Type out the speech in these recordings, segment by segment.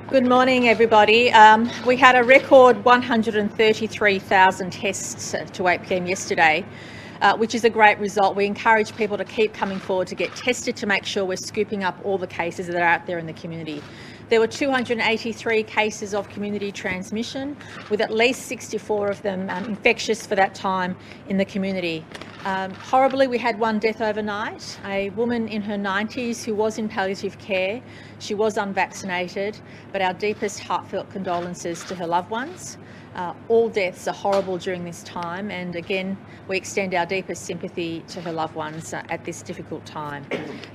Good morning, everybody. We had a record 133,000 tests to 8 p.m. yesterday, which is a great result. We encourage people to keep coming forward to get tested to make sure we're scooping up all the cases that are out there in the community. There were 283 cases of community transmission, with at least 64 of them infectious for that time in the community. Horribly, we had one death overnight, a woman in her 90s who was in palliative care. She was unvaccinated, but our deepest heartfelt condolences to her loved ones. All deaths are horrible during this time, and again, we extend our deepest sympathy to her loved ones at this difficult time.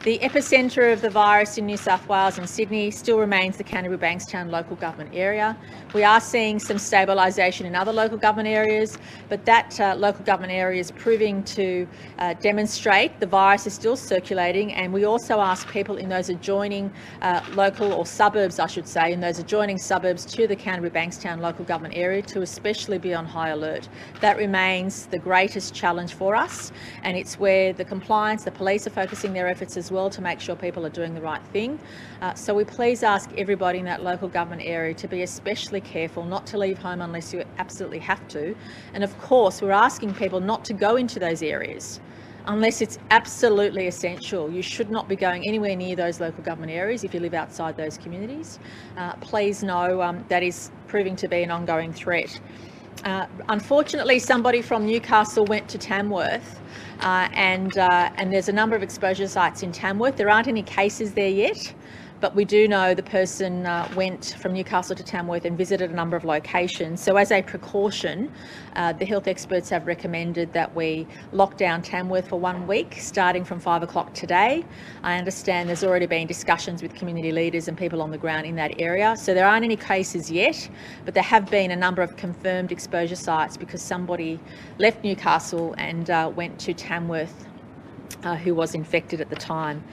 The epicentre of the virus in New South Wales and Sydney still remains the Canterbury-Bankstown local government area. We are seeing some stabilisation in other local government areas, but that local government area is proving to demonstrate the virus is still circulating, and we also ask people in those adjoining local, or suburbs I should say, in those adjoining suburbs to the Canterbury-Bankstown local government area to especially be on high alert. That remains the greatest challenge for us, and it's where the compliance, the police are focusing their efforts as well to make sure people are doing the right thing. So we please ask everybody in that local government area to be especially careful, not to leave home unless you absolutely have to. And of course, we're asking people not to go into those areas unless it's absolutely essential. You should not be going anywhere near those local government areas if you live outside those communities. Please know that is proving to be an ongoing threat. Unfortunately, somebody from Newcastle went to Tamworth, and there's a number of exposure sites in Tamworth. There aren't any cases there yet, but we do know the person went from Newcastle to Tamworth and visited a number of locations. So as a precaution, the health experts have recommended that we lock down Tamworth for 1 week, starting from 5 o'clock today. I understand there's already been discussions with community leaders and people on the ground in that area. So there aren't any cases yet, but there have been a number of confirmed exposure sites because somebody left Newcastle and went to Tamworth who was infected at the time.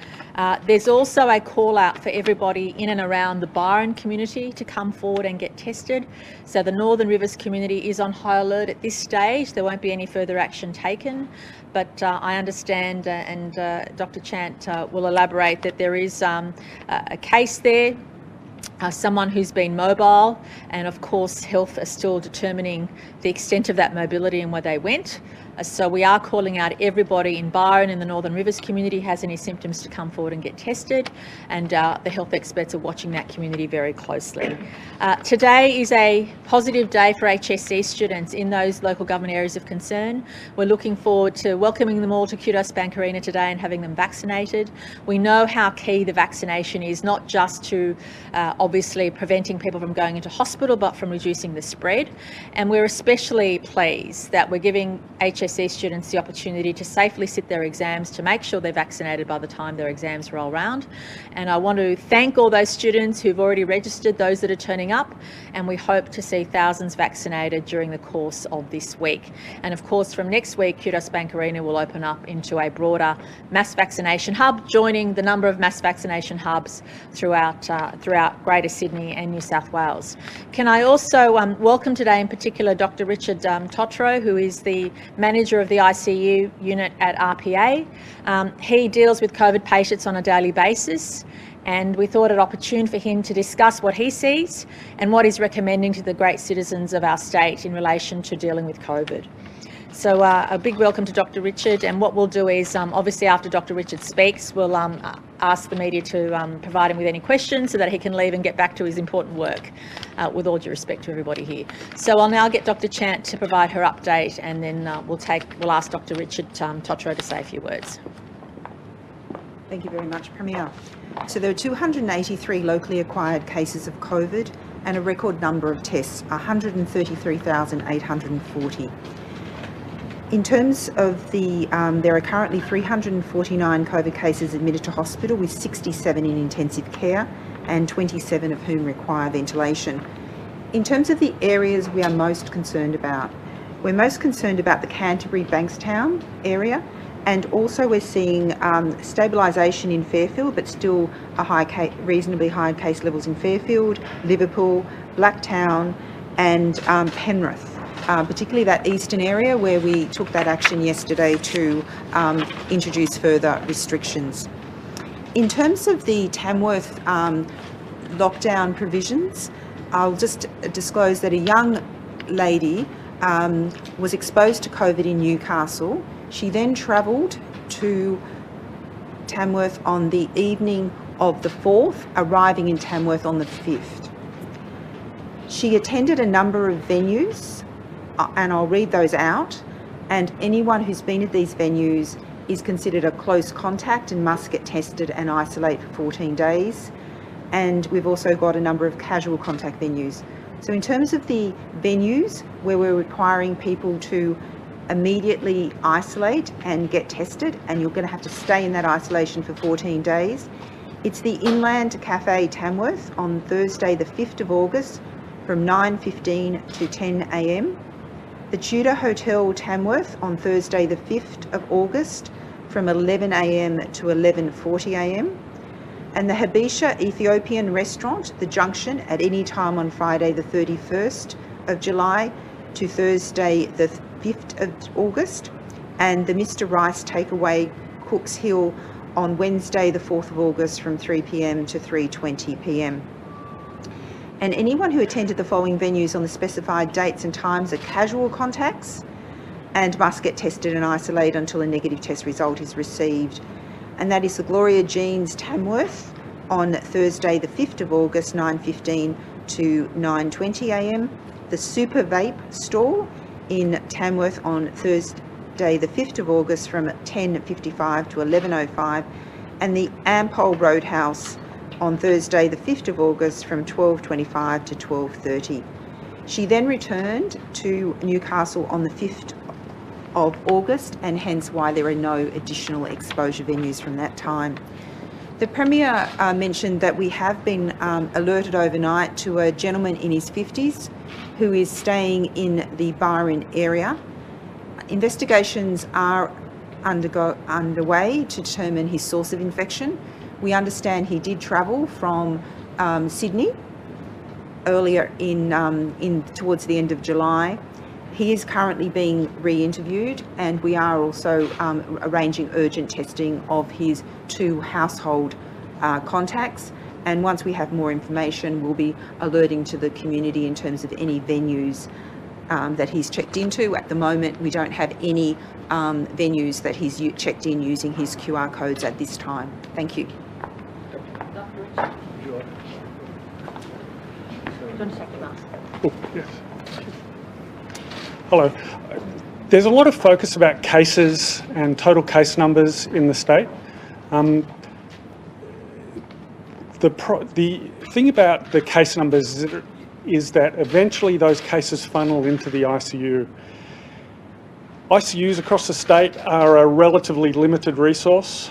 There's also a call out for everybody in and around the Byron community to come forward and get tested. So the Northern Rivers community is on high alert at this stage. There won't be any further action taken, but I understand, and Dr. Chant will elaborate, that there is a case there. Someone who's been mobile, and of course health are still determining the extent of that mobility and where they went. So we are calling out everybody in Byron and the Northern Rivers community has any symptoms to come forward and get tested, and the health experts are watching that community very closely. Today is a positive day for HSC students in those local government areas of concern. We're looking forward to welcoming them all to Kudos Bank Arena today and having them vaccinated. We know how key the vaccination is, not just to obviously preventing people from going into hospital, but from reducing the spread. And we're especially pleased that we're giving HSC students the opportunity to safely sit their exams to make sure they're vaccinated by the time their exams roll around. And I want to thank all those students who've already registered, those that are turning up, and we hope to see thousands vaccinated during the course of this week. And of course, from next week, Kudos Bank Arena will open up into a broader mass vaccination hub, joining the number of mass vaccination hubs throughout Greater Sydney and New South Wales. Can I also welcome today in particular Dr. Richard Totro, who is the manager of the ICU unit at RPA. He deals with COVID patients on a daily basis, and we thought it opportune for him to discuss what he sees and what he's recommending to the great citizens of our state in relation to dealing with COVID. So a big welcome to Dr. Richard, and what we'll do is obviously after Dr. Richard speaks, we'll ask the media to provide him with any questions so that he can leave and get back to his important work, with all due respect to everybody here. So I'll now get Dr. Chant to provide her update, and then we'll ask Dr. Richard Totro to say a few words. Thank you very much, Premier. So there are 283 locally acquired cases of COVID and a record number of tests, 133,840. In terms of there are currently 349 COVID cases admitted to hospital, with 67 in intensive care and 27 of whom require ventilation. In terms of the areas we are most concerned about, we're most concerned about the Canterbury-Bankstown area, and also we're seeing stabilisation in Fairfield, but still reasonably high case levels in Fairfield, Liverpool, Blacktown and Penrith. Particularly that eastern area where we took that action yesterday to introduce further restrictions. In terms of the Tamworth lockdown provisions, I'll just disclose that a young lady was exposed to COVID in Newcastle. She then travelled to Tamworth on the evening of the 4th, arriving in Tamworth on the 5th. She attended a number of venues, and I'll read those out, and anyone who's been at these venues is considered a close contact and must get tested and isolate for 14 days. And we've also got a number of casual contact venues. So in terms of the venues where we're requiring people to immediately isolate and get tested, and you're going to have to stay in that isolation for 14 days, it's the Inland Cafe Tamworth on Thursday the 5th of August from 9:15 to 10 a.m. The Tudor Hotel Tamworth on Thursday the 5th of August from 11 a.m. to 11:40 a.m. And the Habesha Ethiopian Restaurant, The Junction, at any time on Friday the 31st of July to Thursday the 5th of August. And the Mr. Rice Takeaway, Cooks Hill, on Wednesday the 4th of August from 3 p.m. to 3:20 p.m. And anyone who attended the following venues on the specified dates and times are casual contacts and must get tested and isolate until a negative test result is received. And that is the Gloria Jean's Tamworth on Thursday the 5th of August, 9:15 to 9:20 a.m. The Super Vape Stall in Tamworth on Thursday the 5th of August from 10:55 to 11:05, and the Ampol Roadhouse on Thursday the 5th of August from 12:25 to 12:30. She then returned to Newcastle on the 5th of August, and hence why there are no additional exposure venues from that time. The Premier mentioned that we have been alerted overnight to a gentleman in his 50s who is staying in the Byron area. Investigations are underway to determine his source of infection. We understand he did travel from Sydney earlier in towards the end of July. He is currently being re-interviewed, and we are also arranging urgent testing of his 2 household contacts. And once we have more information, we'll be alerting to the community in terms of any venues that he's checked into. At the moment, we don't have any venues that he's checked in using his QR codes at this time. Thank you. Oh, yes. Hello. There's a lot of focus about cases and total case numbers in the state. The thing about the case numbers is that eventually those cases funnel into the ICU. ICUs across the state are a relatively limited resource.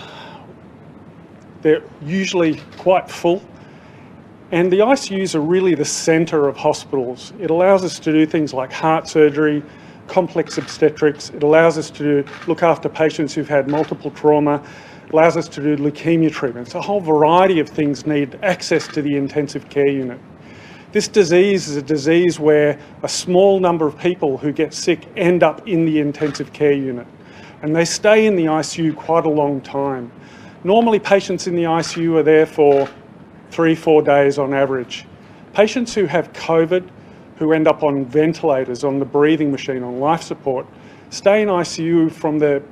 They're usually quite full. And the ICUs are really the centre of hospitals. It allows us to do things like heart surgery, complex obstetrics. It allows us to look after patients who've had multiple trauma. It allows us to do leukemia treatments. A whole variety of things need access to the intensive care unit. This disease is a disease where a small number of people who get sick end up in the intensive care unit, and they stay in the ICU quite a long time. Normally, patients in the ICU are there for 3-4 days on average. Patients who have COVID, who end up on ventilators, on the breathing machine, on life support, stay in ICU from the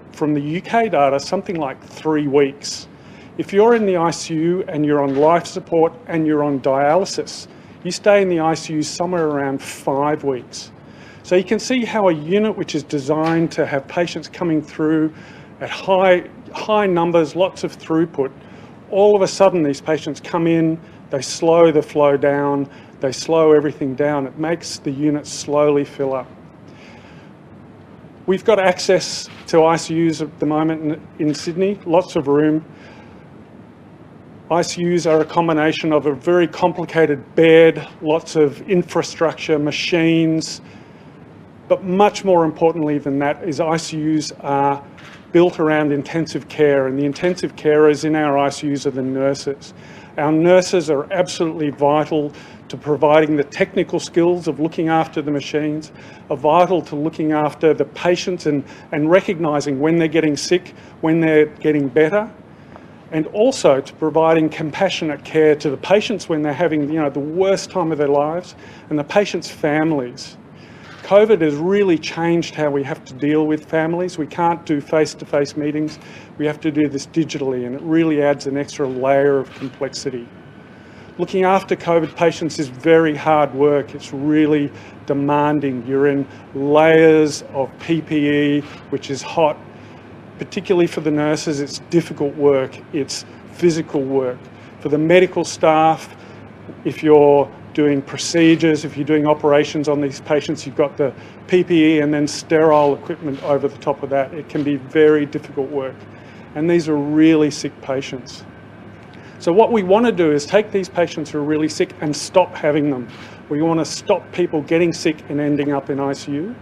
UK data something like 3 weeks. If you're in the ICU and you're on life support and you're on dialysis, you stay in the ICU somewhere around 5 weeks. So you can see how a unit which is designed to have patients coming through at high numbers, lots of throughput, all of a sudden these patients come in, they slow the flow down, they slow everything down. It makes the unit slowly fill up. We've got access to ICUs at the moment in Sydney, lots of room. ICUs are a combination of a very complicated bed, lots of infrastructure, machines, but much more importantly than that is ICUs are built around intensive care, and the intensive carers in our ICUs are the nurses. Our nurses are absolutely vital to providing the technical skills of looking after the machines, are vital to looking after the patients and recognising when they're getting sick, when they're getting better. and also to providing compassionate care to the patients when they're having, the worst time of their lives, and the patients' families. COVID has really changed how we have to deal with families. We can't do face-to-face meetings. We have to do this digitally, and it really adds an extra layer of complexity. Looking after COVID patients is very hard work. It's really demanding. You're in layers of PPE, which is hot. Particularly for the nurses, it's difficult work. It's physical work. For the medical staff, if you're doing procedures, if you're doing operations on these patients, you've got the PPE and then sterile equipment over the top of that. It can be very difficult work. And these are really sick patients. So what we want to do is take these patients who are really sick and stop having them. We want to stop people getting sick and ending up in ICU.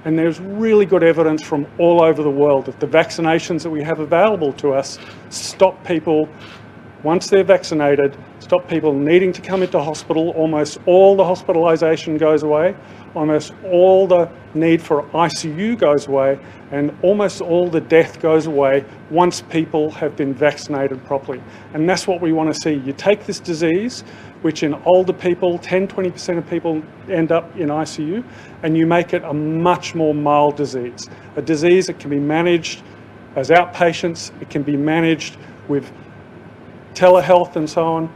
And there's really good evidence from all over the world that the vaccinations that we have available to us stop people, once they're vaccinated, stop people needing to come into hospital. Almost all the hospitalisation goes away. Almost all the need for ICU goes away, and almost all the death goes away once people have been vaccinated properly. And that's what we want to see. You take this disease, which in older people, 10-20% of people end up in ICU, and you make it a much more mild disease. A disease that can be managed as outpatients, it can be managed with telehealth and so on,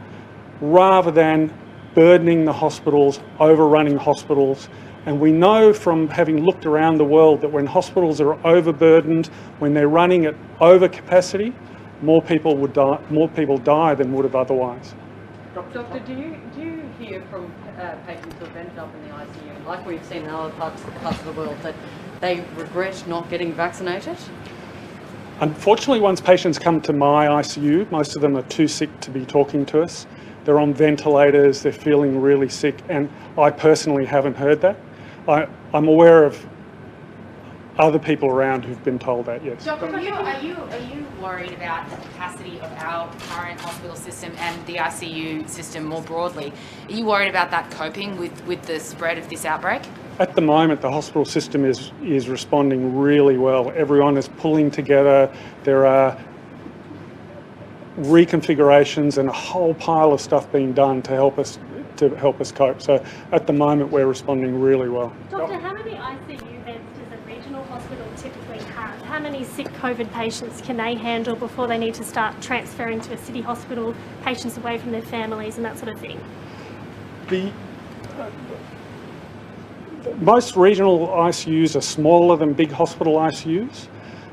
rather than burdening the hospitals, overrunning hospitals. And we know from having looked around the world that when hospitals are overburdened, when they're running at over capacity, more people die than would have otherwise. Doctor, do you hear from patients who have ended up in the ICU, like we've seen in other parts of the world, that they regret not getting vaccinated? Unfortunately, once patients come to my ICU, most of them are too sick to be talking to us. They're on ventilators, they're feeling really sick, and I personally haven't heard that. I'm aware of other people around who've been told that, yes. Doctor, are you worried about the capacity of our current hospital system and the ICU system more broadly? Are you worried about that coping with the spread of this outbreak? At the moment, the hospital system is responding really well. Everyone is pulling together. There are reconfigurations and a whole pile of stuff being done to help us cope. So at the moment, we're responding really well. Doctor, how many ICU beds does a regional hospital typically have? How many sick COVID patients can they handle before they need to start transferring to a city hospital, patients away from their families and that sort of thing? Most regional ICUs are smaller than big hospital ICUs,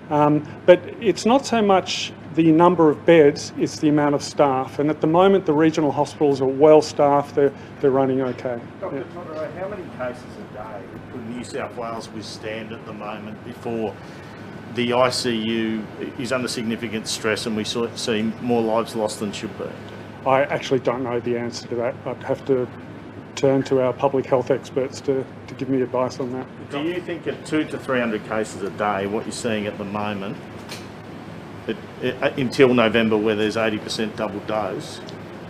but it's not so much the number of beds, it's the amount of staff. And at the moment, the regional hospitals are well staffed, they're running okay. Dr. Todero, how many cases a day could New South Wales withstand at the moment before the ICU is under significant stress and we see more lives lost than should be? I actually don't know the answer to that. I'd have to turn to our public health experts to give me advice on that. Do you think at 200 to 300 cases a day, what you're seeing at the moment, until November where there's 80% double dose,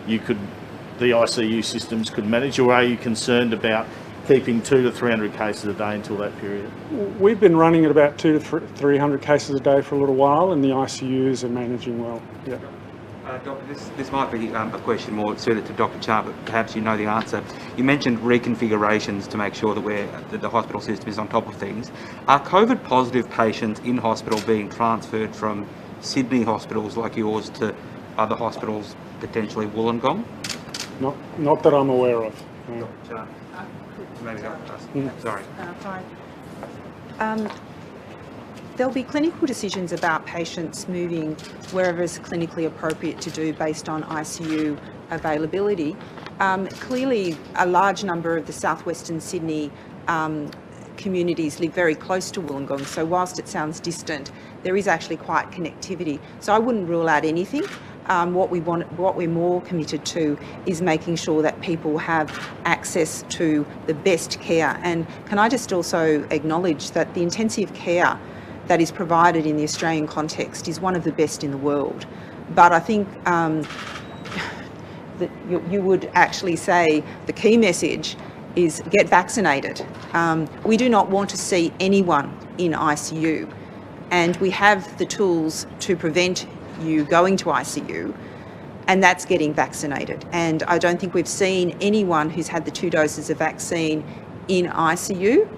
the ICU systems could manage, or are you concerned about keeping 200 to 300 cases a day until that period? We've been running at about 200 to 300 cases a day for a little while, and the ICUs are managing well. Yeah. Doctor, this might be a question more suited to Dr. Chan, but perhaps you know the answer. You mentioned reconfigurations to make sure that the hospital system is on top of things. Are COVID positive patients in hospital being transferred from Sydney hospitals like yours to other hospitals, potentially Wollongong? Not that I'm aware of. No. Dr. Chan. Maybe Dr. Sorry. Fine. There'll be clinical decisions about patients moving wherever is clinically appropriate to do based on ICU availability. Clearly, a large number of the southwestern Sydney communities live very close to Wollongong, so whilst it sounds distant, there is actually quite connectivity. So I wouldn't rule out anything. What we're more committed to is making sure that people have access to the best care. And can I just also acknowledge that the intensive care that is provided in the Australian context is one of the best in the world. But I think that you would actually say the key message is get vaccinated. We do not want to see anyone in ICU, and we have the tools to prevent you going to ICU, and that's getting vaccinated. And I don't think we've seen anyone who's had the 2 doses of vaccine in ICU,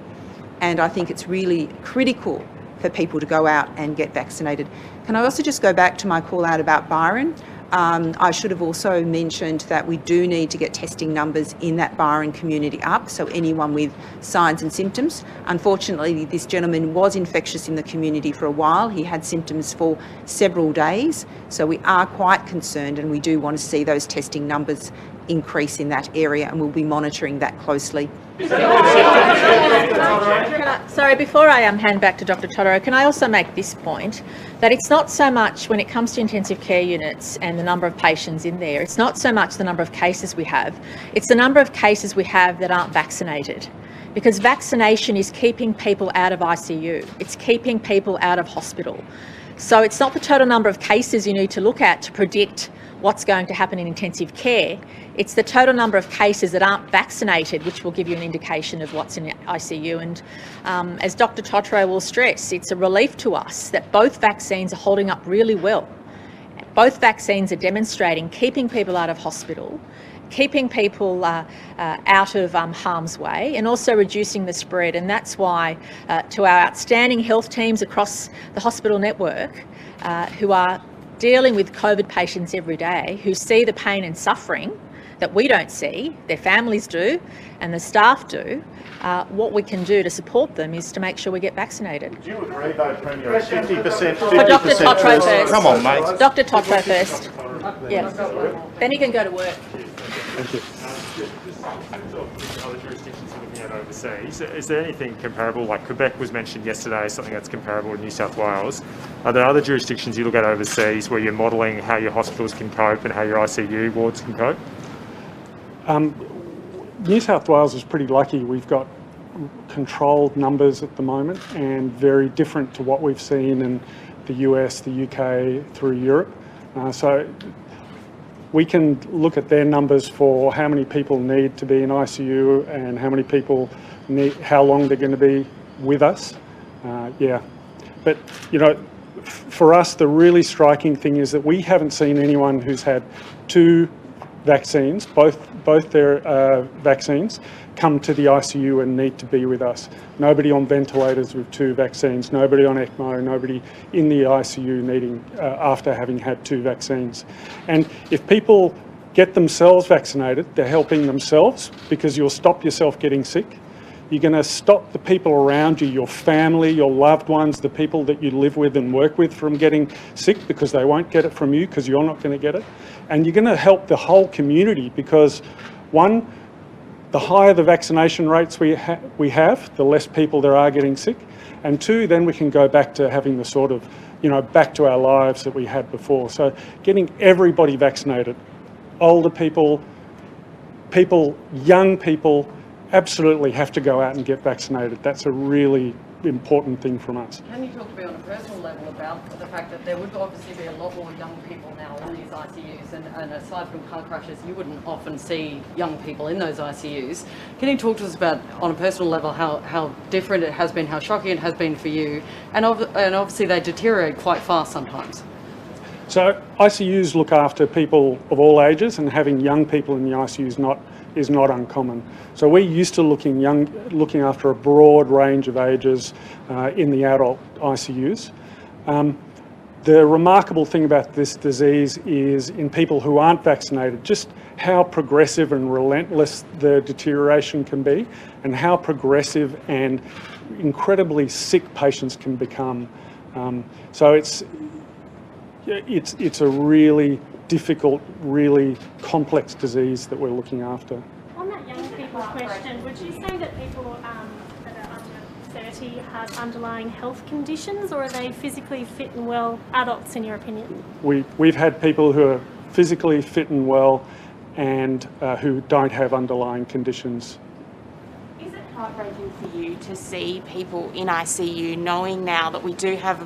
and I think it's really critical for people to go out and get vaccinated. Can I also just go back to my call out about Byron? I should have also mentioned that we do need to get testing numbers in that Byron community up, so anyone with signs and symptoms. Unfortunately, this gentleman was infectious in the community for a while. He had symptoms for several days, so we are quite concerned, and we do want to see those testing numbers increase in that area, and we'll be monitoring that closely. Sorry, before I hand back to Dr. Totaro, can I also make this point, that it's not so much when it comes to intensive care units and the number of patients in there, it's not so much the number of cases we have, it's the number of cases we have that aren't vaccinated. Because vaccination is keeping people out of ICU, it's keeping people out of hospital. So it's not the total number of cases you need to look at to predict what's going to happen in intensive care. It's the total number of cases that aren't vaccinated, which will give you an indication of what's in ICU. And as Dr. Totaro will stress, it's a relief to us that both vaccines are holding up really well. Both vaccines are demonstrating keeping people out of hospital, keeping people out of harm's way, and also reducing the spread. And that's why to our outstanding health teams across the hospital network who are dealing with COVID patients every day, who see the pain and suffering that we don't see, their families do, and the staff do, what we can do to support them is to make sure we get vaccinated. Do you agree though, Premier, 50%? For Dr. Totaro first. Come on, mate. Dr. Totaro first. Yeah. Then he can go to work. Thank you. In terms of other jurisdictions you're looking at overseas, is there anything comparable, like Quebec was mentioned yesterday, something that's comparable to New South Wales? Are there other jurisdictions you look at overseas where you're modelling how your hospitals can cope and how your ICU wards can cope? New South Wales is pretty lucky. We've got controlled numbers at the moment and very different to what we've seen in the US, the UK, through Europe. So we can look at their numbers for how many people need to be in ICU and how many people need, how long they're going to be with us. But you know, for us, the really striking thing is that we haven't seen anyone who's had 2 vaccines, both their vaccines, come to the ICU and need to be with us. Nobody on ventilators with 2 vaccines, nobody on ECMO, nobody in the ICU needing after having had 2 vaccines. And if people get themselves vaccinated, they're helping themselves, because you'll stop yourself getting sick. You're going to stop the people around you, your family, your loved ones, the people that you live with and work with from getting sick, because they won't get it from you because you're not going to get it. And you're going to help the whole community, because 1, the higher the vaccination rates we have, the less people there are getting sick. And 2, then we can go back to having the sort of, you know, back to our lives that we had before. So getting everybody vaccinated, older people, young people, absolutely have to go out and get vaccinated. That's a really important thing from us. Can you talk to me on a personal level about the fact that there would obviously be a lot more young people now in these ICUs, and aside from car crashes, you wouldn't often see young people in those ICUs. Can you talk to us about, on a personal level, how different it has been, how shocking it has been for you, and obviously they deteriorate quite fast sometimes? So ICUs look after people of all ages, and having young people in the ICU is not uncommon. So we're used to looking after a broad range of ages in the adult ICUs. The remarkable thing about this disease is, in people who aren't vaccinated, just how progressive and relentless the deterioration can be, and how progressive and incredibly sick patients can become. So it's a really difficult, really complex disease that we're looking after. On that young people question, would you say that people that are under 30 have underlying health conditions, or are they physically fit and well adults, in your opinion? We've had people who are physically fit and well and who don't have underlying conditions. Is it heartbreaking for you to see people in ICU knowing now that we do have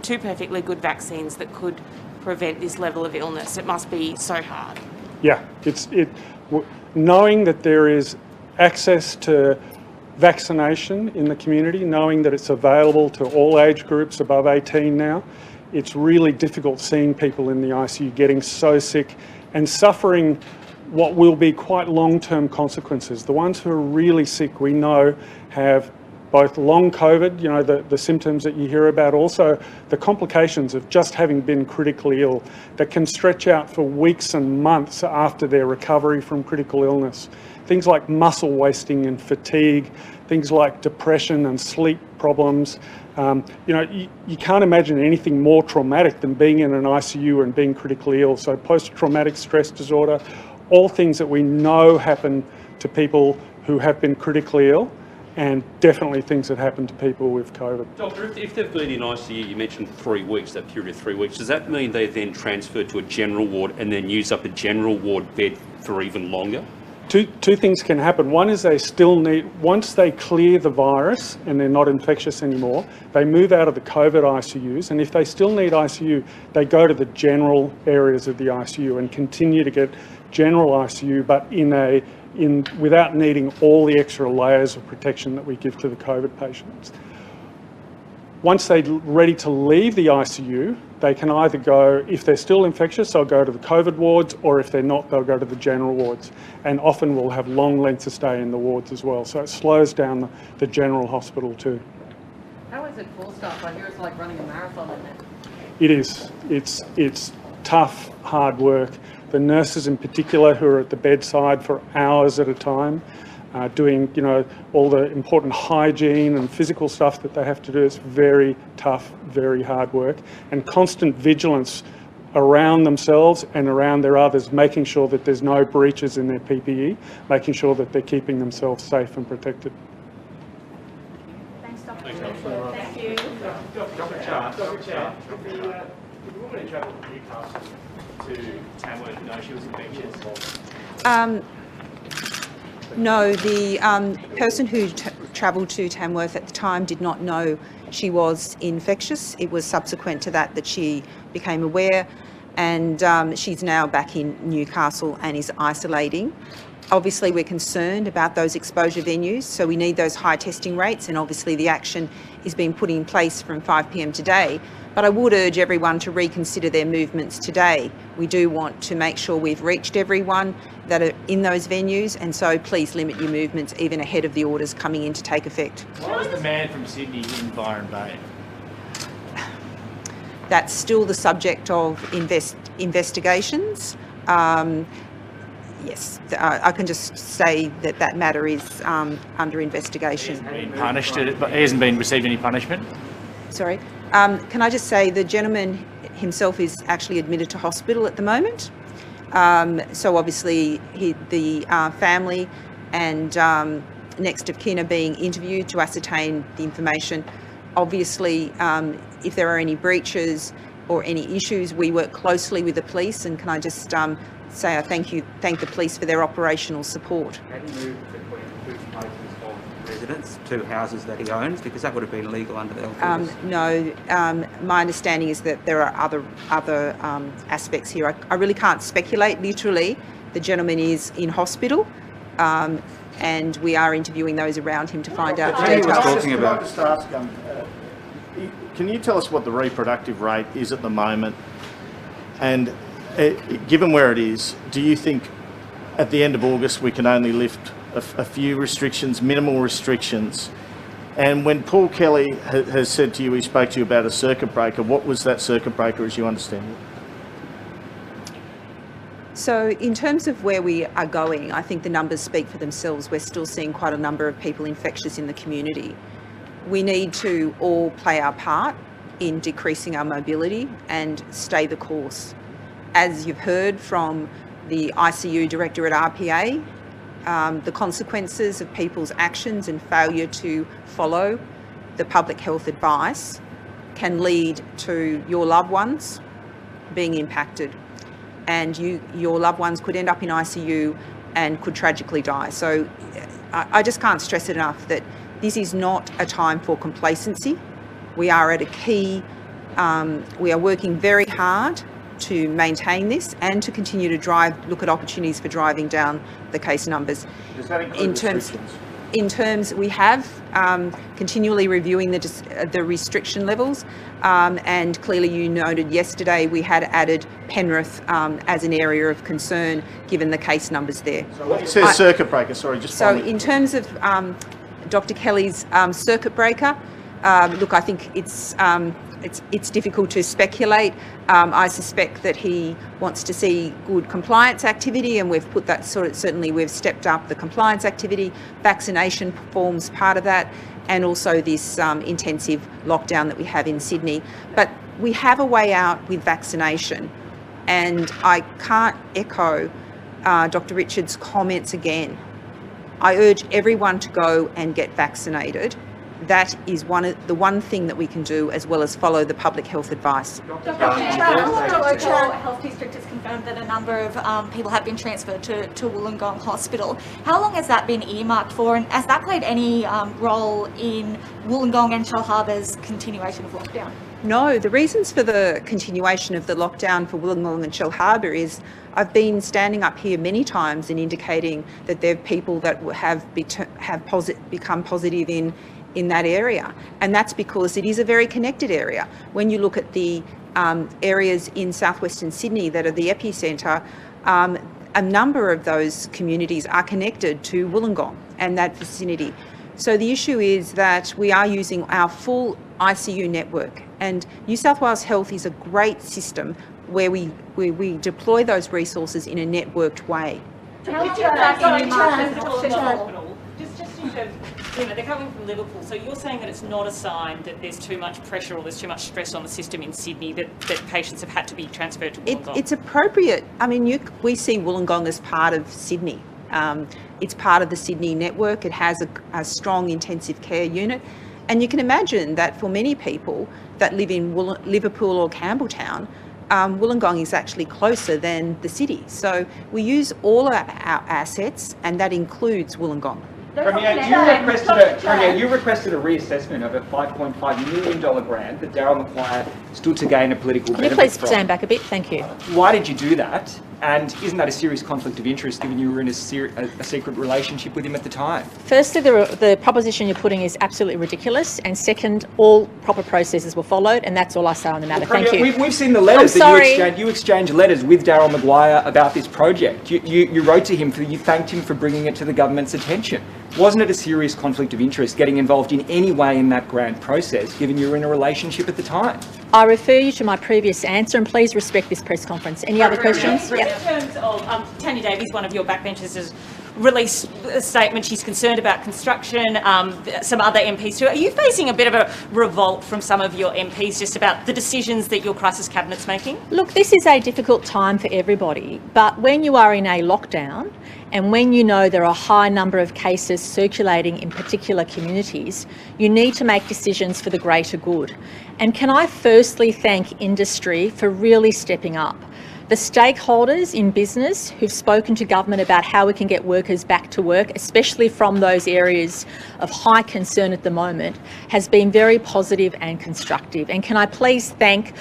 two perfectly good vaccines that could prevent this level of illness? It must be so hard. Yeah, knowing that there is access to vaccination in the community, knowing that it's available to all age groups above 18 now, it's really difficult seeing people in the ICU getting so sick and suffering what will be quite long-term consequences. The ones who are really sick, we know, have both long COVID, you know, the symptoms that you hear about, also the complications of just having been critically ill that can stretch out for weeks and months after their recovery from critical illness. Things like muscle wasting and fatigue, things like depression and sleep problems. You can't imagine anything more traumatic than being in an ICU and being critically ill. So post-traumatic stress disorder, all things that we know happen to people who have been critically ill, and definitely things that happen to people with COVID. Doctor, if they've been in ICU, you mentioned 3 weeks, that period of 3 weeks, does that mean they then transfer to a general ward and then use up a general ward bed for even longer? Two things can happen. One is they still need, once they clear the virus and they're not infectious anymore, they move out of the COVID ICUs, and if they still need ICU, they go to the general areas of the ICU and continue to get general ICU, but without needing all the extra layers of protection that we give to the COVID patients. Once they're ready to leave the ICU, they can either go, if they're still infectious, they'll go to the COVID wards, or if they're not, they'll go to the general wards. And often we'll have long lengths of stay in the wards as well. So it slows down the general hospital too. How is it for staff? I hear it's like running a marathon in there. It is. It's tough, hard work. The nurses in particular, who are at the bedside for hours at a time, doing, all the important hygiene and physical stuff that they have to do. It's very tough, very hard work, and constant vigilance around themselves and around their others, making sure that there's no breaches in their PPE, making sure that they're keeping themselves safe and protected. Thanks, Dr. Thank you. Dr. Charles, if the woman who travelled from Newcastle to Tamworth, no, she was infectious? No, the person who travelled to Tamworth at the time did not know she was infectious. It was subsequent to that she became aware, and she's now back in Newcastle and is isolating. Obviously, we're concerned about those exposure venues, so we need those high testing rates, and obviously the action is being put in place from 5 p.m. today. But I would urge everyone to reconsider their movements today. We do want to make sure we've reached everyone that are in those venues, and so please limit your movements even ahead of the orders coming in to take effect. Why was the man from Sydney in Byron Bay? That's still the subject of investigations. Yes, I can just say that matter is under investigation. He hasn't been punished, he hasn't received any punishment? Sorry. Can I just say the gentleman himself is actually admitted to hospital at the moment. So obviously the family and next of kin are being interviewed to ascertain the information. Obviously, if there are any breaches or any issues, we work closely with the police, and can I just say I thank the police for their operational support. Had he moved between two places of residence, two houses that he owns, because that would have been illegal under the health orders? No, my understanding is that there are other aspects here. I really can't speculate. Literally, the gentleman is in hospital, and we are interviewing those around him to find out the details. Can I just ask, can you tell us what the reproductive rate is at the moment? And given where it is, do you think at the end of August we can only lift a few restrictions, minimal restrictions? And when Paul Kelly has said to you, he spoke to you about a circuit breaker, what was that circuit breaker as you understand it? So in terms of where we are going, I think the numbers speak for themselves. We're still seeing quite a number of people infectious in the community. We need to all play our part in decreasing our mobility and stay the course. As you've heard from the ICU director at RPA, the consequences of people's actions and failure to follow the public health advice can lead to your loved ones being impacted, and your loved ones could end up in ICU and could tragically die. So I just can't stress it enough that this is not a time for complacency. We are at a key, we are working very hard to maintain this and to continue to look at opportunities for driving down the case numbers. Does that include in terms, we have continually reviewing the restriction levels, and clearly you noted yesterday we had added Penrith as an area of concern given the case numbers there. So what it says circuit breaker, sorry, just so in terms of Dr. Kelly's circuit breaker, look, I think it's difficult to speculate. I suspect that he wants to see good compliance activity, and we've put that certainly we've stepped up the compliance activity. Vaccination forms part of that, and also this intensive lockdown that we have in Sydney. But we have a way out with vaccination, and I can't echo Dr. Richards' comments again. I urge everyone to go and get vaccinated. That is the one thing that we can do, as well as follow the public health advice. Dr. Local Health District has confirmed that a number of people have been transferred to Wollongong Hospital. How long has that been earmarked for, and has that played any role in Wollongong and Shellharbour's continuation of lockdown? No, the reasons for the continuation of the lockdown for Wollongong and Shellharbour is I've been standing up here many times and indicating that there are people that have become positive in that area, and that's because it is a very connected area. When you look at the areas in southwestern Sydney that are the epicentre, a number of those communities are connected to Wollongong and that vicinity. So the issue is that we are using our full ICU network, and New South Wales Health is a great system where we deploy those resources in a networked way. Just in terms, they're coming from Liverpool, so you're saying that it's not a sign that there's too much pressure or there's too much stress on the system in Sydney that patients have had to be transferred to Wollongong? It's appropriate. I mean, we see Wollongong as part of Sydney. It's part of the Sydney network. It has a strong intensive care unit. And you can imagine that for many people that live in Liverpool or Campbelltown, Wollongong is actually closer than the city. So we use all our assets, and that includes Wollongong. Premier, you requested a reassessment of a $5.5 million grant that Darryl McGuire stood to gain a political benefit from. Can you please stand back a bit? Thank you. Why did you do that? And isn't that a serious conflict of interest, given you were in a secret relationship with him at the time? Firstly, the proposition you're putting is absolutely ridiculous, and second, all proper processes were followed, and that's all I say on the matter. Thank you. We've seen the letters that you exchanged letters with Darryl McGuire about this project. You wrote to him, you thanked him for bringing it to the government's attention. Wasn't it a serious conflict of interest getting involved in any way in that grant process, given you were in a relationship at the time? I refer you to my previous answer, and please respect this press conference. Any other questions? In terms of Tanya Davies, one of your backbenchers, has released a statement. She's concerned about construction, some other MPs too. Are you facing a bit of a revolt from some of your MPs just about the decisions that your crisis cabinet's making? Look, this is a difficult time for everybody, but when you are in a lockdown and when you know there are a high number of cases circulating in particular communities, you need to make decisions for the greater good. And can I firstly thank industry for really stepping up. The stakeholders in business who've spoken to government about how we can get workers back to work, especially from those areas of high concern at the moment, has been very positive and constructive. And can I please thank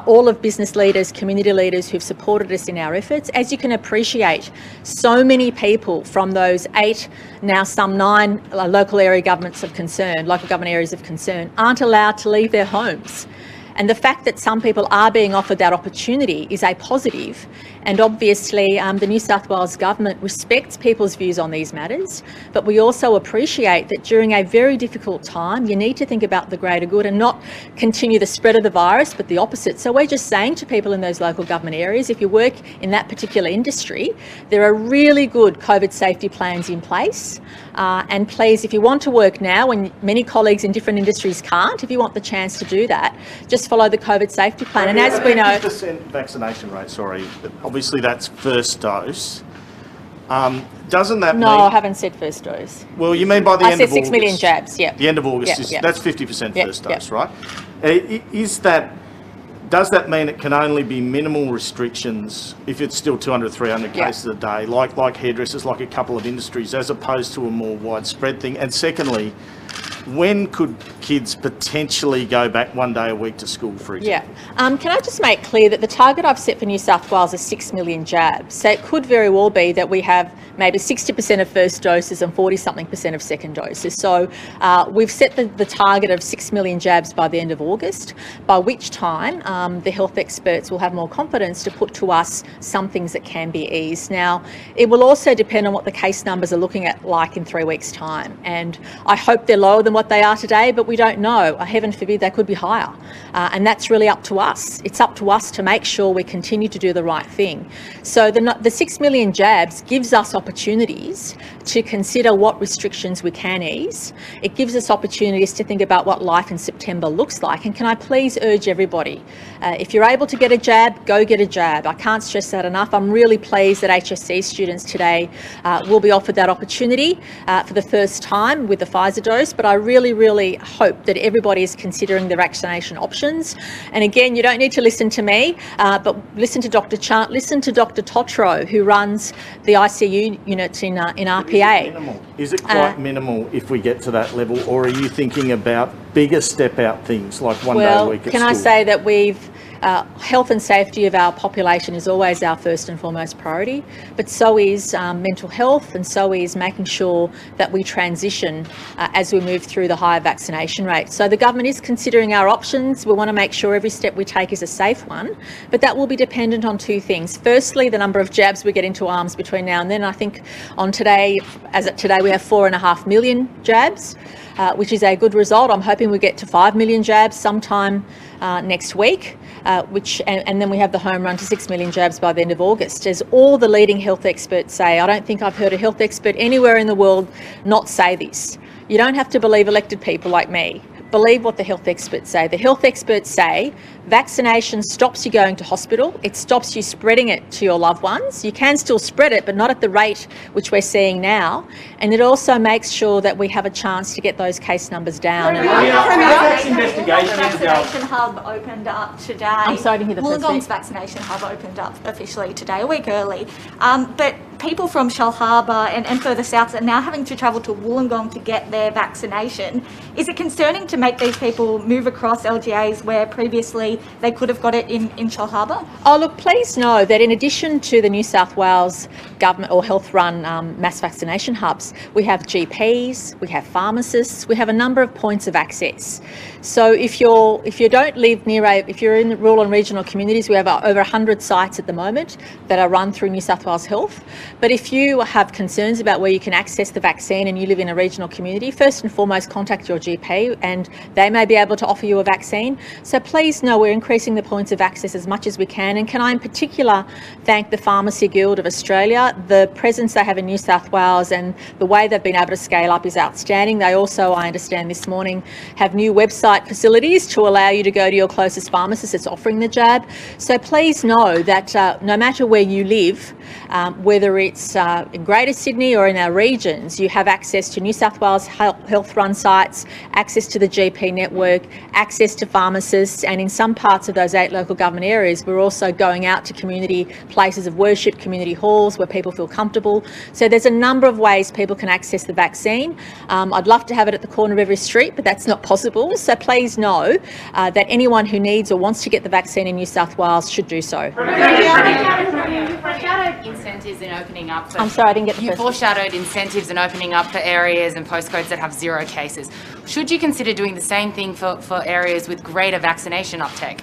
all of business leaders, community leaders who've supported us in our efforts. As you can appreciate, so many people from those 8, now some 9 local area governments of concern, local government areas of concern, aren't allowed to leave their homes. And the fact that some people are being offered that opportunity is a positive. And obviously the New South Wales government respects people's views on these matters, but we also appreciate that during a very difficult time, you need to think about the greater good and not continue the spread of the virus, but the opposite. So we're just saying to people in those local government areas, if you work in that particular industry, there are really good COVID safety plans in place. And please, if you want to work now, when many colleagues in different industries can't, if you want the chance to do that, just follow the COVID safety plan. And as we know... 50% vaccination rate, sorry, obviously that's first dose. Doesn't that mean... No, I haven't said first dose. Well, you mean by the end of August? I said 6 million jabs, yeah. The end of August, that's 50% first dose, right? Does that mean it can only be minimal restrictions if it's still 200, 300 cases a day, like hairdressers, like a couple of industries, as opposed to a more widespread thing? And secondly, when could kids potentially go back 1 day a week to school, for example? Yeah. Can I just make clear that the target I've set for New South Wales is 6 million jabs. So it could very well be that we have maybe 60% of first doses and 40-something% of second doses. So we've set the target of 6 million jabs by the end of August, by which time the health experts will have more confidence to put to us some things that can be eased. Now, it will also depend on what the case numbers are looking at like in 3 weeks' time. And I hope they're lower than what they are today, but we don't know. Heaven forbid they could be higher. And that's really up to us. It's up to us to make sure we continue to do the right thing. So the 6 million jabs gives us opportunities to consider what restrictions we can ease. It gives us opportunities to think about what life in September looks like. And can I please urge everybody, if you're able to get a jab, go get a jab. I can't stress that enough. I'm really pleased that HSC students today will be offered that opportunity for the first time with the Pfizer dose, but I really hope that everybody is considering the vaccination options. And again, you don't need to listen to me, but listen to Dr. Chant, listen to Dr. Totro, who runs the ICU unit in RPA. Is it quite minimal if we get to that level, or are you thinking about bigger step-out things like 1 day a week at school? Can I say that health and safety of our population is always our first and foremost priority, but so is mental health, and so is making sure that we transition as we move through the higher vaccination rate. So the government is considering our options. We want to make sure every step we take is a safe one, but that will be dependent on two things. Firstly, the number of jabs we get into arms between now and then. I think as of today, we have 4.5 million jabs, which is a good result. I'm hoping we get to 5 million jabs sometime next week. And then we have the home run to 6 million jabs by the end of August. As all the leading health experts say, I don't think I've heard a health expert anywhere in the world not say this. You don't have to believe elected people like me. Believe what the health experts say. The health experts say vaccination stops you going to hospital. It stops you spreading it to your loved ones. You can still spread it, but not at the rate which we're seeing now. And it also makes sure that we have a chance to get those case numbers down. Vaccination hub opened up today. I'm sorry to hear the first Wollongong's vaccination hub opened up officially today, a week early. But people from Shell Harbour and further south are now having to travel to Wollongong to get their vaccination. Is it concerning to make these people move across LGAs where previously they could have got it in Shell Harbour? Oh, look, please know that in addition to the New South Wales government or health-run mass vaccination hubs, we have GPs, we have pharmacists, we have a number of points of access. So if you don't live near if you're in rural and regional communities, we have over 100 sites at the moment that are run through New South Wales Health. But if you have concerns about where you can access the vaccine and you live in a regional community, first and foremost contact your GP and they may be able to offer you a vaccine. So please know we're increasing the points of access as much as we can. And can I in particular thank the Pharmacy Guild of Australia. The presence they have in New South Wales and the way they've been able to scale up is outstanding. They also, I understand this morning, have new website facilities to allow you to go to your closest pharmacist that's offering the jab. So please know that no matter where you live, whether it's in Greater Sydney or in our regions, you have access to New South Wales health-run sites, access to the GP network, access to pharmacists, and in some parts of those 8 local government areas, we're also going out to community places of worship, community halls where people feel comfortable. So there's a number of ways people can access the vaccine. I'd love to have it at the corner of every street, but that's not possible. So please know that anyone who needs or wants to get the vaccine in New South Wales should do so. You foreshadowed incentives in opening up. I'm sorry, I didn't get the You first foreshadowed incentives in opening up for areas and postcodes that have 0 cases. Should you consider doing the same thing for areas with greater vaccination uptake?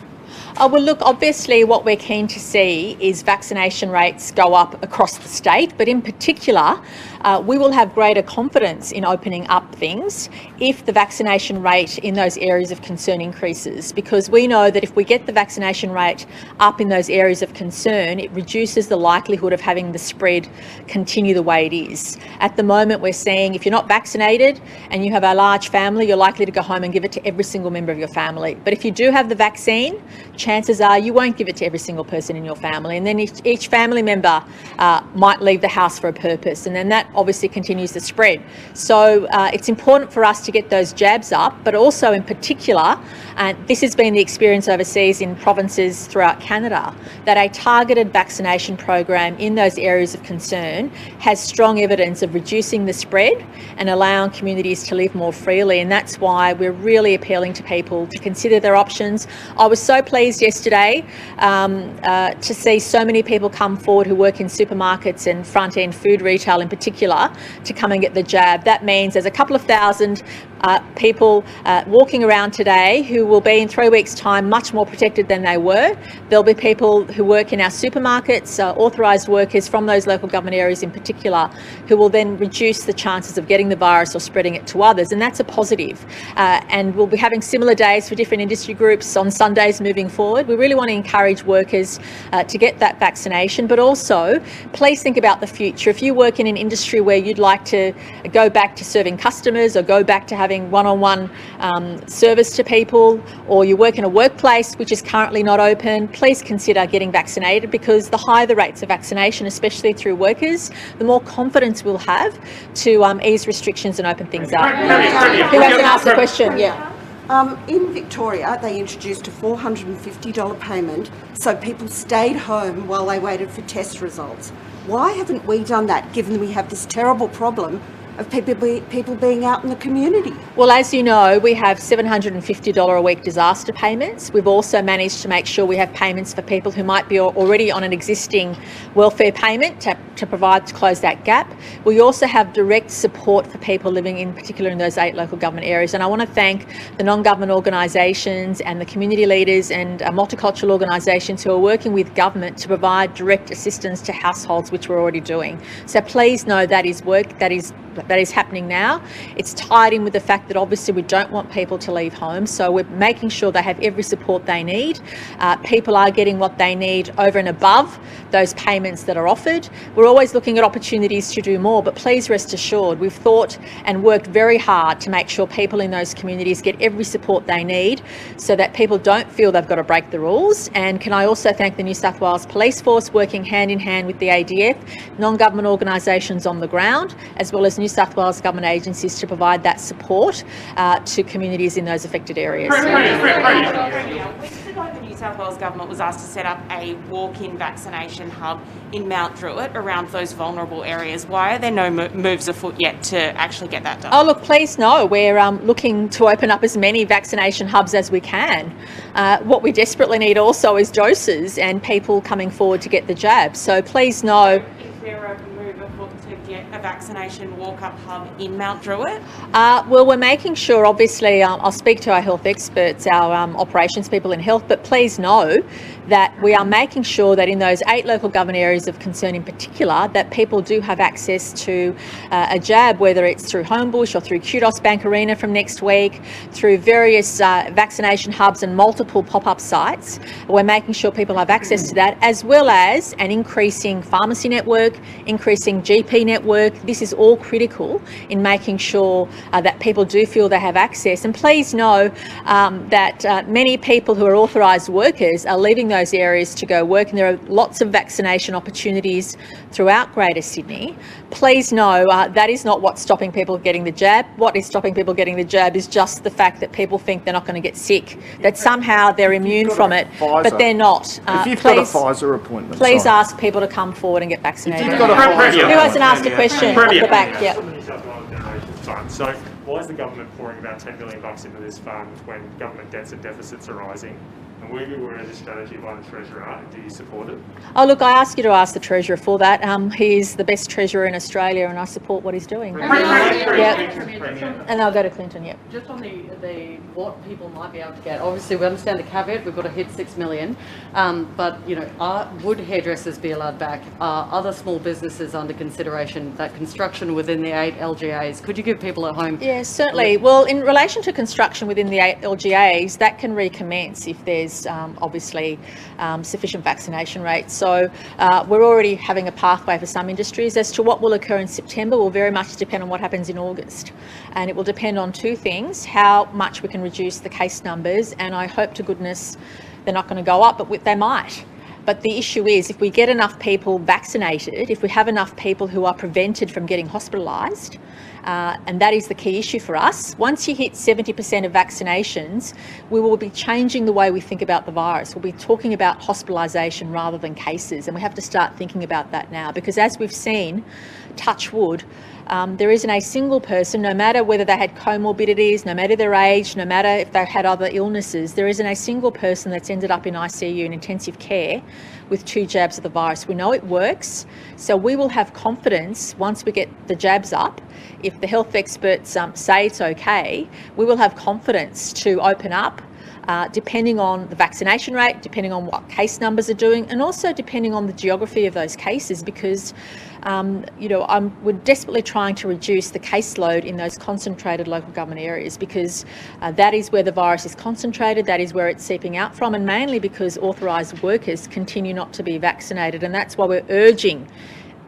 Well, look, obviously what we're keen to see is vaccination rates go up across the state, but in particular, we will have greater confidence in opening up things if the vaccination rate in those areas of concern increases, because we know that if we get the vaccination rate up in those areas of concern, it reduces the likelihood of having the spread continue the way it is. At the moment, we're seeing if you're not vaccinated and you have a large family, you're likely to go home and give it to every single member of your family. But if you do have the vaccine, chances are you won't give it to every single person in your family, and then each family member might leave the house for a purpose, and then that obviously continues the spread. So it's important for us to get those jabs up, but also in particular, and this has been the experience overseas in provinces throughout Canada, that a targeted vaccination program in those areas of concern has strong evidence of reducing the spread and allowing communities to live more freely, and that's why we're really appealing to people to consider their options. I was so pleased yesterday to see so many people come forward who work in supermarkets and front-end food retail in particular to come and get the jab. That means there's a couple of thousand people walking around today who will be in 3 weeks' time much more protected than they were. There'll be people who work in our supermarkets, authorised workers from those local government areas in particular, who will then reduce the chances of getting the virus or spreading it to others, and that's a positive. And we'll be having similar days for different industry groups on Sundays moving forward. We really want to encourage workers to get that vaccination, but also please think about the future. If you work in an industry where you'd like to go back to serving customers or go back to having one-on-one service to people, or you work in a workplace which is currently not open, please consider getting vaccinated, because the higher the rates of vaccination, especially through workers, the more confidence we'll have to ease restrictions and open things up. Who hasn't asked a question? Yeah. In Victoria, they introduced a $450 payment so people stayed home while they waited for test results. Why haven't we done that, given we have this terrible problem of people being out in the community? Well, as you know, we have $750 a week disaster payments. We've also managed to make sure we have payments for people who might be already on an existing welfare payment to provide to close that gap. We also have direct support for people living in particular in those 8 local government areas. And I want to thank the non-government organisations and the community leaders and multicultural organisations who are working with government to provide direct assistance to households, which we're already doing. So please know that is work that is happening now. It's tied in with the fact that obviously we don't want people to leave home, so we're making sure they have every support they need. People are getting what they need over and above those payments that are offered. We're always looking at opportunities to do more, but please rest assured we've thought and worked very hard to make sure people in those communities get every support they need so that people don't feel they've got to break the rules. And can I also thank the New South Wales Police Force working hand in hand with the ADF, non-government organisations on the ground, as well as New South Wales government agencies to provide that support to communities in those affected areas. Weeks ago, the New South Wales government was asked to set up a walk-in vaccination hub in Mount Druitt around those vulnerable areas. Why are there no moves afoot yet to actually get that done? Oh look, please know we're looking to open up as many vaccination hubs as we can. What we desperately need also is doses and people coming forward to get the jab. So please know. Is there a move afoot to get a vaccination walk-up hub in Mount Druitt? Well, we're making sure, obviously, I'll speak to our health experts, our operations people in health, but please know that we are making sure that in those 8 local government areas of concern in particular, that people do have access to a jab, whether it's through Homebush or through Kudos Bank Arena from next week, through various vaccination hubs and multiple pop-up sites. We're making sure people have access to that, as well as an increasing pharmacy network, increasing GP network. This is all critical in making sure that people do feel they have access. And please know that many people who are authorised workers are leaving those areas to go work, and there are lots of vaccination opportunities throughout Greater Sydney. Please know that is not what's stopping people getting the jab. What is stopping people getting the jab is just the fact that people think they're not going to get sick, that somehow they're immune from it, but they're not. If you've got a Pfizer appointment, please ask people to come forward and get vaccinated. Who hasn't asked a question? At the back, yeah. So why is the government pouring about $10 million into this fund when government debts and deficits are rising? And were you aware of this strategy by the Treasurer? Do you support it? Oh look, I ask you to ask the Treasurer for that. He's the best Treasurer in Australia, and I support what he's doing. And I'll go to Clinton. Yep. Just on the what people might be able to get. Obviously, we understand the caveat. We've got to hit 6 million. But you know, would hairdressers be allowed back? Are other small businesses under consideration? That construction within the 8 LGAs. Could you give people at home? Yes, certainly. Well, in relation to construction within the 8 LGAs, that can recommence if there's obviously sufficient vaccination rates. So we're already having a pathway for some industries. As to what will occur in September will very much depend on what happens in August. And it will depend on 2 things: how much we can reduce the case numbers, and I hope to goodness they're not going to go up, but they might. But the issue is, if we get enough people vaccinated, if we have enough people who are prevented from getting hospitalised, and that is the key issue for us, once you hit 70% of vaccinations, we will be changing the way we think about the virus. We'll be talking about hospitalisation rather than cases, and we have to start thinking about that now, because as we've seen, touch wood, there isn't a single person, no matter whether they had comorbidities, no matter their age, no matter if they had other illnesses, there isn't a single person that's ended up in ICU in intensive care with 2 jabs of the virus. We know it works, so we will have confidence once we get the jabs up. If the health experts say it's okay, we will have confidence to open up, depending on the vaccination rate, depending on what case numbers are doing, and also depending on the geography of those cases, because we're desperately trying to reduce the caseload in those concentrated local government areas, because that is where the virus is concentrated, that is where it's seeping out from, and mainly because authorised workers continue not to be vaccinated. And that's why we're urging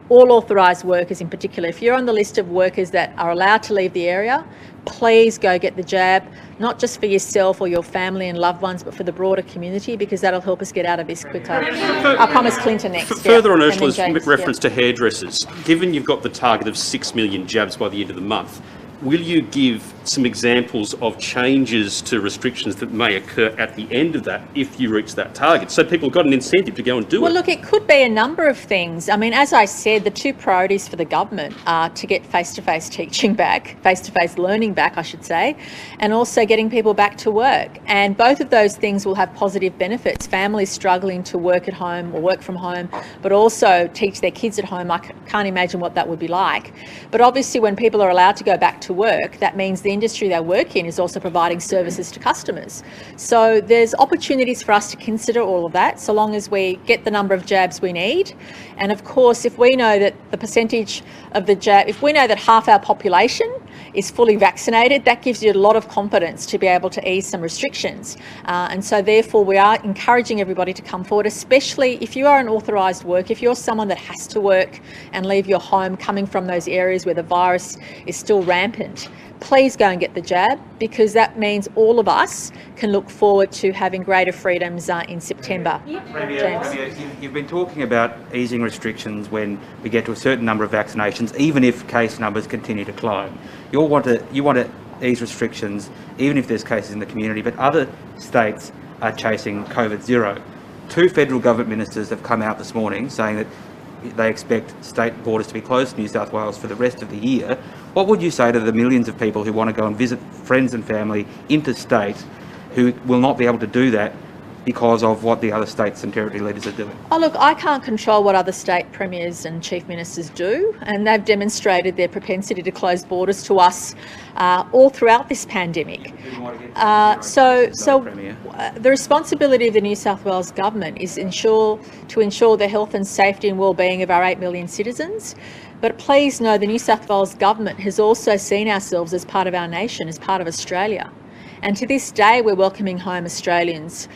all authorised workers in particular, if you're on the list of workers that are allowed to leave the area, please go get the jab, not just for yourself or your family and loved ones, but for the broader community, because that'll help us get out of this quicker. I promise Clinton next. Further on Ursula's reference to hairdressers, given you've got the target of 6 million jabs by the end of the month, will you give some examples of changes to restrictions that may occur at the end of that if you reach that target, so people have got an incentive to go and do it? Well, look, it could be a number of things. I mean, as I said, the 2 priorities for the government are to get face-to-face teaching back, face-to-face learning back, I should say, and also getting people back to work. And both of those things will have positive benefits. Families struggling to work at home or work from home, but also teach their kids at home. I can't imagine what that would be like. But obviously, when people are allowed to go back to work, that means the industry they work in is also providing services to customers. So there's opportunities for us to consider all of that, so long as we get the number of jabs we need. And of course, if we know that the percentage of the jab, if we know that half our population is fully vaccinated, that gives you a lot of confidence to be able to ease some restrictions. And so therefore we are encouraging everybody to come forward, especially if you are an authorised worker, if you're someone that has to work and leave your home coming from those areas where the virus is still rampant. Please go and get the jab, because that means all of us can look forward to having greater freedoms in September. Premier, you've been talking about easing restrictions when we get to a certain number of vaccinations, even if case numbers continue to climb. You want to ease restrictions even if there's cases in the community, but other states are chasing COVID zero. 2 federal government ministers have come out this morning saying that they expect state borders to be closed to New South Wales for the rest of the year. What would you say to the millions of people who want to go and visit friends and family interstate who will not be able to do that because of what the other states and territory leaders are doing? Oh, look, I can't control what other state premiers and chief ministers do, and they've demonstrated their propensity to close borders to us all throughout this pandemic. The responsibility of the New South Wales government is to ensure the health and safety and well-being of our 8 million citizens. But please know the New South Wales government has also seen ourselves as part of our nation, as part of Australia. And to this day, we're welcoming home Australians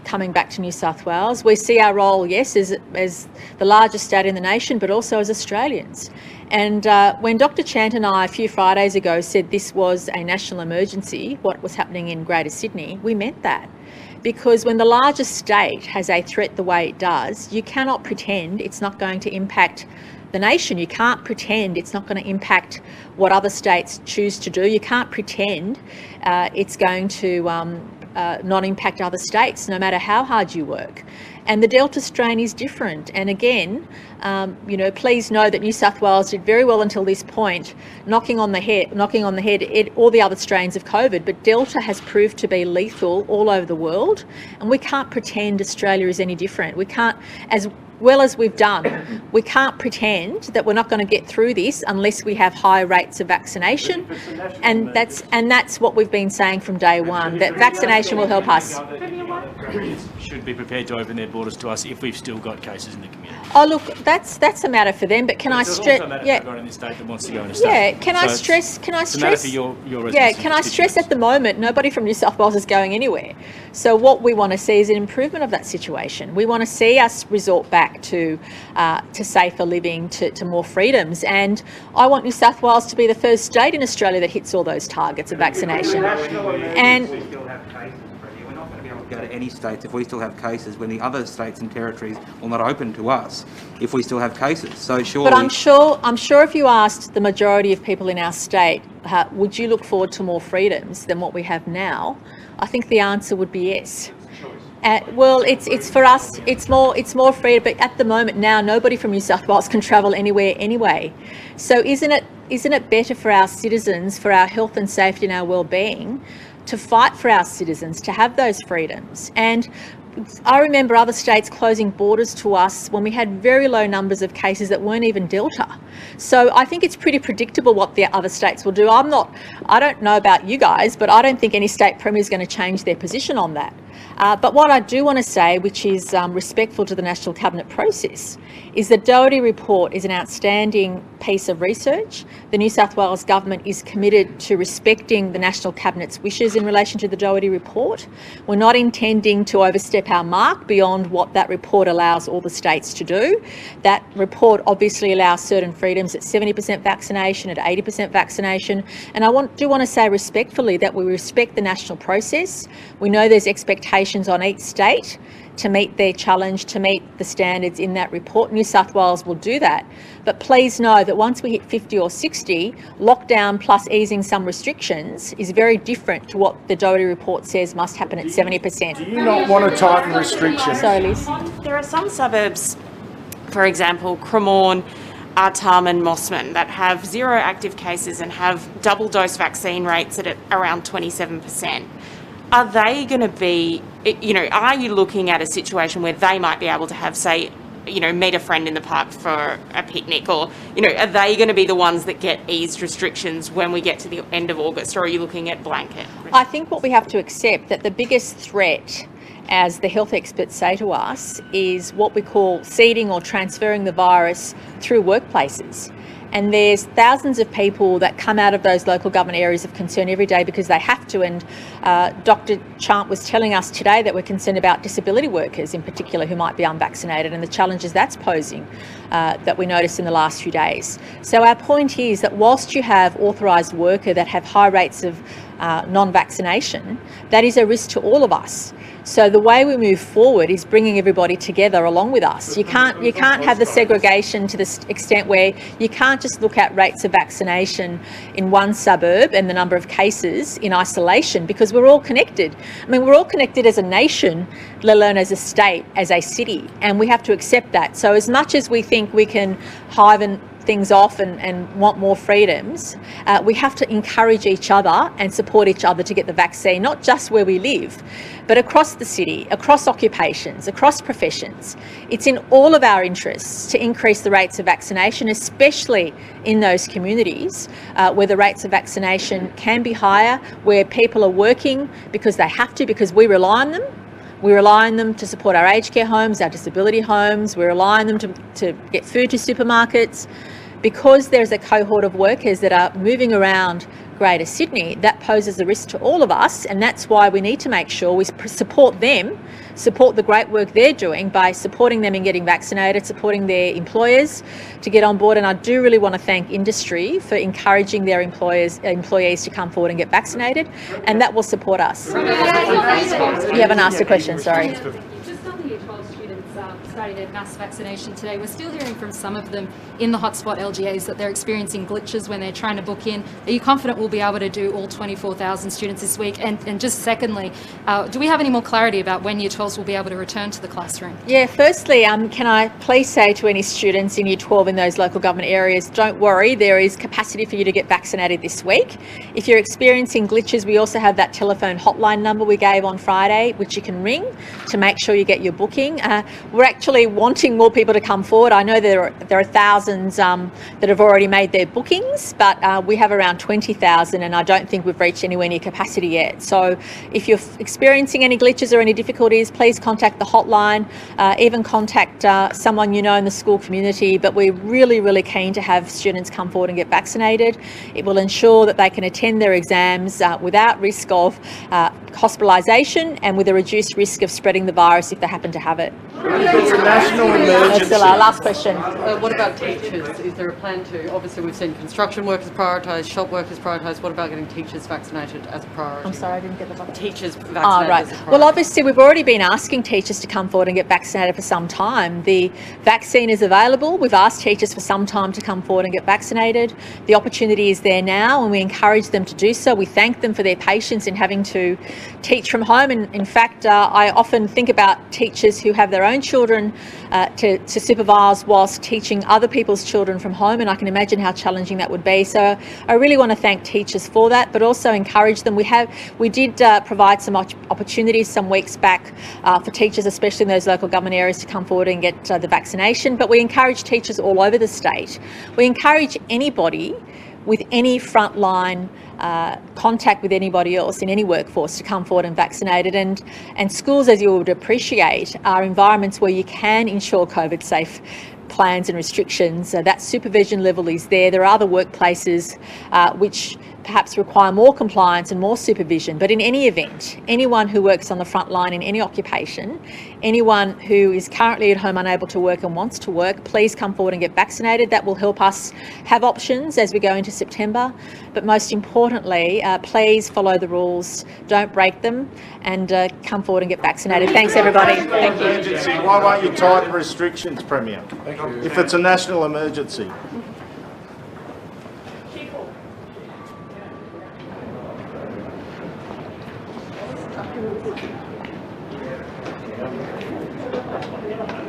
coming back to New South Wales. We see our role, yes, as the largest state in the nation, but also as Australians. And when Dr. Chant and I a few Fridays ago said this was a national emergency, what was happening in Greater Sydney, we meant that. Because when the largest state has a threat the way it does, you cannot pretend it's not going to impact the nation. You can't pretend it's not going to impact what other states choose to do. You can't pretend it's going to not impact other states, no matter how hard you work. And the Delta strain is different. And again, please know that New South Wales did very well until this point, knocking on the head all the other strains of COVID. But Delta has proved to be lethal all over the world, and we can't pretend Australia is any different. We can't, as well as we've done, we can't pretend that we're not going to get through this unless we have high rates of vaccination. And that's what we've been saying from day one, that vaccination will help us. Should be prepared to open their borders to us if we've still got cases in the community. Oh, look, that's a matter for them. But can I stress? Yeah. Got in this state that wants to go in a state. Yeah. Can I stress? It's a matter for your yeah. Can I stress? At the moment, nobody from New South Wales is going anywhere. So what we want to see is an improvement of that situation. We want to see us resort back to safer living, to more freedoms. And I want New South Wales to be the first state in Australia that hits all those targets of vaccination. And go to any states if we still have cases when the other states and territories will not open to us if we still have cases. So surely... But I'm sure if you asked the majority of people in our state, would you look forward to more freedoms than what we have now? I think the answer would be yes. Well, it's for us. It's more freedom. But at the moment now, nobody from New South Wales can travel anywhere anyway. So isn't it better for our citizens, for our health and safety and our well-being, to fight for our citizens to have those freedoms? And I remember other states closing borders to us when we had very low numbers of cases that weren't even Delta. So I think it's pretty predictable what the other states will do. I don't know about you guys, but I don't think any state premier is going to change their position on that. But what I do want to say, which is respectful to the National Cabinet process, is the Doherty report is an outstanding piece of research. The New South Wales Government is committed to respecting the National Cabinet's wishes in relation to the Doherty report. We're not intending to overstep our mark beyond what that report allows all the states to do. That report obviously allows certain freedoms at 70% vaccination, at 80% vaccination. And I do want to say respectfully that we respect the national process. We know there's expectations on each state to meet their challenge, to meet the standards in that report. New South Wales will do that. But please know that once we hit 50 or 60, lockdown plus easing some restrictions is very different to what the Doherty report says must happen at 70%. Do you not want to tighten restrictions? Sorry, Liz. There are some suburbs, for example, Cremorne, Artarmon and Mossman, that have 0 active cases and have double dose vaccine rates at around 27%. Are they going to be, are you looking at a situation where they might be able to have, say, meet a friend in the park for a picnic, or, are they going to be the ones that get eased restrictions when we get to the end of August, or are you looking at blanket? I think what we have to accept that the biggest threat, as the health experts say to us, is what we call seeding or transferring the virus through workplaces. And there's thousands of people that come out of those local government areas of concern every day because they have to. And Dr. Chant was telling us today that we're concerned about disability workers in particular who might be unvaccinated and the challenges that's posing that we noticed in the last few days. So our point is that whilst you have authorised worker that have high rates of non-vaccination, that is a risk to all of us. So the way we move forward is bringing everybody together along with us. You can't have the segregation to the extent where you can't just look at rates of vaccination in one suburb and the number of cases in isolation, because we're all connected. I mean, we're all connected as a nation, let alone as a state, as a city, and we have to accept that. So as much as we think we can hive things off and want more freedoms, we have to encourage each other and support each other to get the vaccine, not just where we live, but across the city, across occupations, across professions. It's in all of our interests to increase the rates of vaccination, especially in those communities where the rates of vaccination can be higher, where people are working because they have to, because we rely on them. We rely on them to support our aged care homes, our disability homes. We rely on them to get food to supermarkets. Because there's a cohort of workers that are moving around Greater Sydney, that poses a risk to all of us, and that's why we need to make sure we support them, support the great work they're doing by supporting them in getting vaccinated, supporting their employers to get on board. And I do really want to thank industry for encouraging their employees to come forward and get vaccinated, and that will support us. You haven't asked a question, sorry. Just on the Year 12 students starting their mass vaccination today, we're still hearing from some of them in the hotspot LGAs that they're experiencing glitches when they're trying to book in. Are you confident we'll be able to do all 24,000 students this week? And just secondly, do we have any more clarity about when Year 12s will be able to return to the classroom? Yeah, firstly, can I please say to any students in Year 12 in those local government areas, don't worry, there is capacity for you to get vaccinated this week. If you're experiencing glitches, we also have that telephone hotline number we gave on Friday, which you can ring to make sure you get your booking. We're actually wanting more people to come forward. I know there are thousands that have already made their bookings, but we have around 20,000, and I don't think we've reached anywhere near capacity yet. So if you're experiencing any glitches or any difficulties, please contact the hotline, even contact someone you know in the school community. But we're really, really keen to have students come forward and get vaccinated. It will ensure that they can attend their exams without risk of hospitalisation and with a reduced risk of spreading the virus if they happen to have it. national emergency. That's our last question. What about teachers? Is there a plan to, obviously we've seen construction workers prioritised, shop workers prioritised, what about getting teachers vaccinated as a priority? I'm sorry, I didn't get the bottom. Teachers vaccinated Right. as a priority. Well, obviously, we've already been asking teachers to come forward and get vaccinated for some time. The vaccine is available. We've asked teachers for some time to come forward and get vaccinated. The opportunity is there now, and we encourage them to do so. We thank them for their patience in having to teach from home. And in fact, I often think about teachers who have their own children to supervise whilst teaching other people's children from home, and I can imagine how challenging that would be. So I really want to thank teachers for that, but also encourage them. We did provide some opportunities some weeks back for teachers, especially in those local government areas, to come forward and get the vaccination, but we encourage teachers all over the state. We encourage anybody with any frontline contact with anybody else in any workforce to come forward and vaccinate it. And schools, as you would appreciate, are environments where you can ensure COVID safe plans and restrictions. That supervision level is there. There are other workplaces which perhaps require more compliance and more supervision. But in any event, anyone who works on the front line in any occupation, anyone who is currently at home unable to work and wants to work, please come forward and get vaccinated. That will help us have options as we go into September. But most importantly, please follow the rules, don't break them, and come forward and get vaccinated. Thanks, everybody. Thank you. Emergency. Why won't you tighten restrictions, Premier? If it's a national emergency. Thank you.